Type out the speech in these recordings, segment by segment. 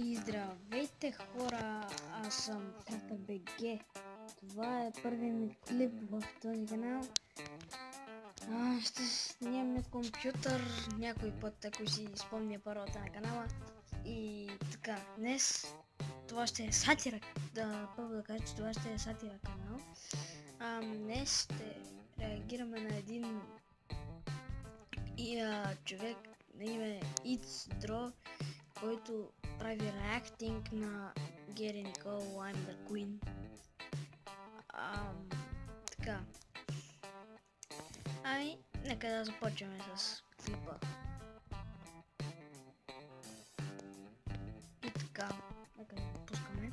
И здравейте хора, аз съм KBG. Това е първият ми клип в този канал. Ще снимам на компютър някой път, ако си спомня паролата на канала. И така, днес това ще е сатира. Първо да кажа, че това ще е сатира канал. Днес ще реагираме на един човек на име It's който прави реактинг на Gary Nicole I'm the Queen. Така. Нека да започваме с клипа. И така, нека да го пускаме.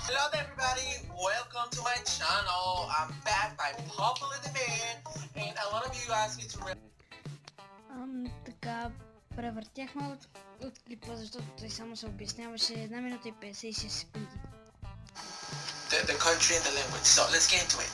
Hello everybody, welcome to my channel. I'm back by popular demand and a lot of you asked me to така, превъртяхме от клипа, защото той само се обясняваше 1 минута и 56 секунди. The country and the language. So let's get into it.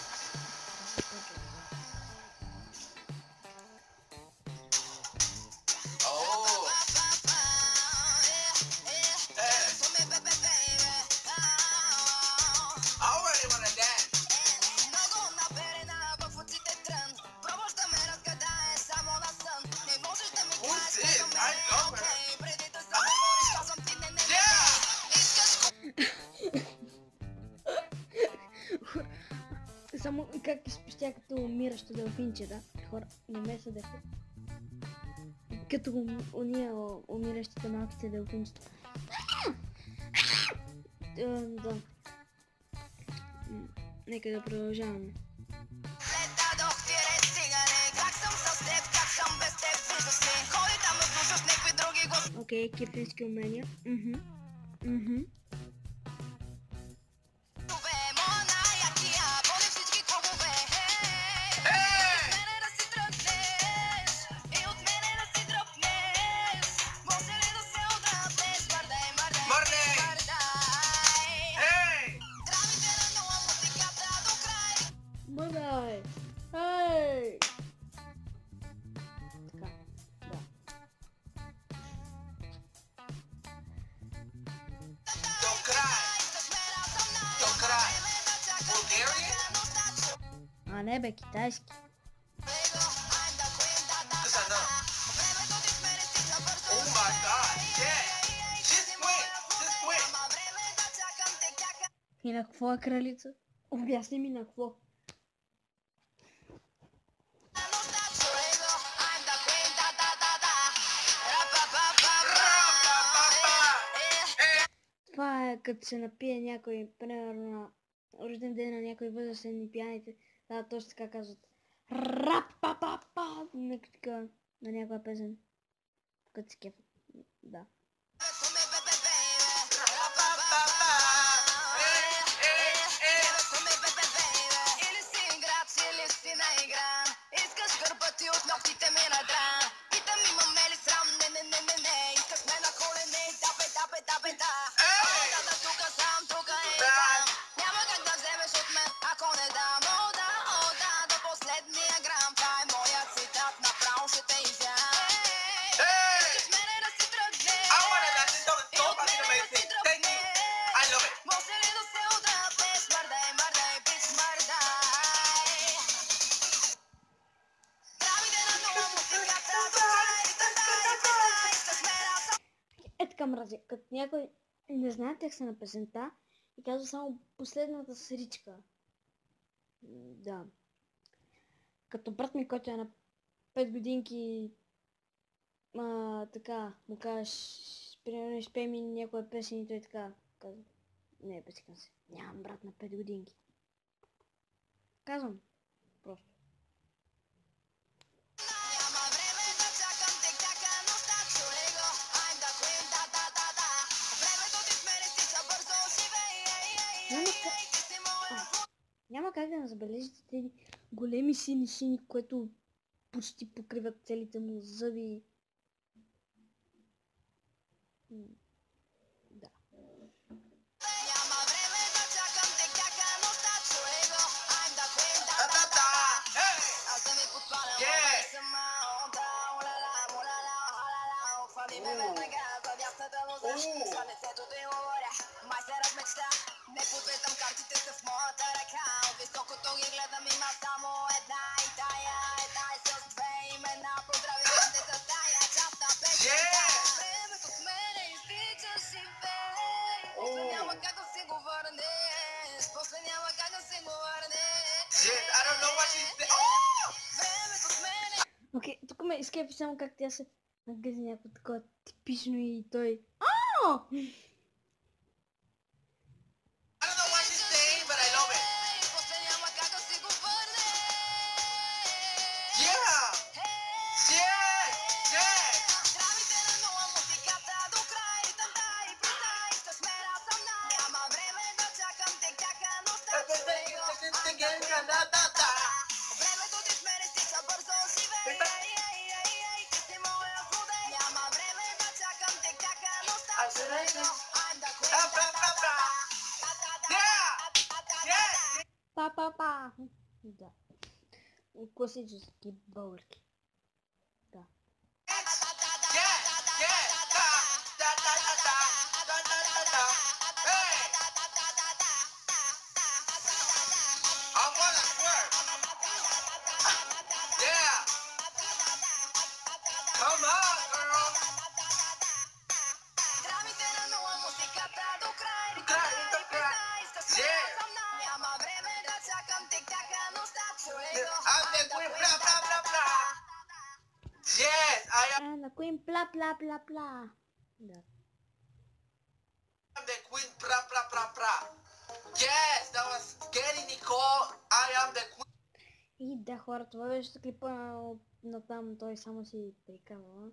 Само как изпищя като умиращо делфинче, да? Хора, не ме съдете. Като уния умиращите малките делфинчета. Да. Нека да продължаваме. Окей, кипрински умения. Мъдай! Хей! Така, да. А не бе, китайски. И на какво е кралица? Обясни ми на какво. Това е като се напие някой, примерно на рожден ден на някой възрастен и пияните. Да, точно така казват. Рап-па-па-па! На някоя песен. Като се кефа. Да. Така мразя, като някой не знае текста на песента и казва само последната сричка. Да. Като брат ми, който е на 5 годинки, така, му кажеш, примерно изпей ми някоя песен и той така казва. Не, песикам се. Нямам брат на 5 годинки. Казвам. Просто. Няма как да не забележите тези големи сини шини, които почти покриват целите му зъби. Да. Не подвеждам картите са в моята ръка. От високото ги гледам, има само една и тая. Една и с две имена. Поздравявам те за тая част на песента. Времето с мене изтича си бей. После няма как да си го върнеш. После няма как да си го върнеш. Shit, I don't know what she's saying. Времето с мене. Окей, тук ме изкепи само как тя се нагъзи някакво такова типично и той... I don't know what she's saying, but I love it. Yeah! Yeah! Yeah! Па. Да. Класически български. Да. Come on, girl! I'm the queen, blah, blah, blah, blah. Yes, I am The queen, blah, blah, blah, blah. Да. the queen, blah, blah, blah, blah. Yes, that was Gary Nicole. I am the queen. И да, хора, това беше клипа на там, той само си прикарва.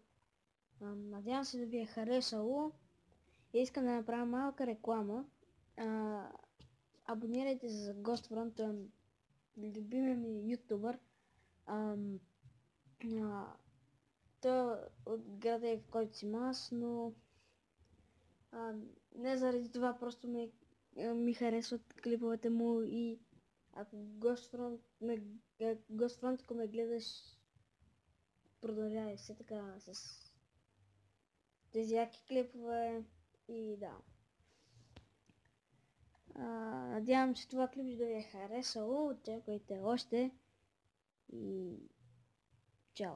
Надявам се да ви е харесало. Искам да направя малка реклама. Абонирайте се за GhostFront, любимия ми ютубър. Той от града е, в който си аз, но не заради това, просто ми харесват клиповете му и ако GhostFront, ако ме гледаш, продължавай все така с тези яки клипове и да. Надявам се това клип да ви е харесало, очаквайте още и чао!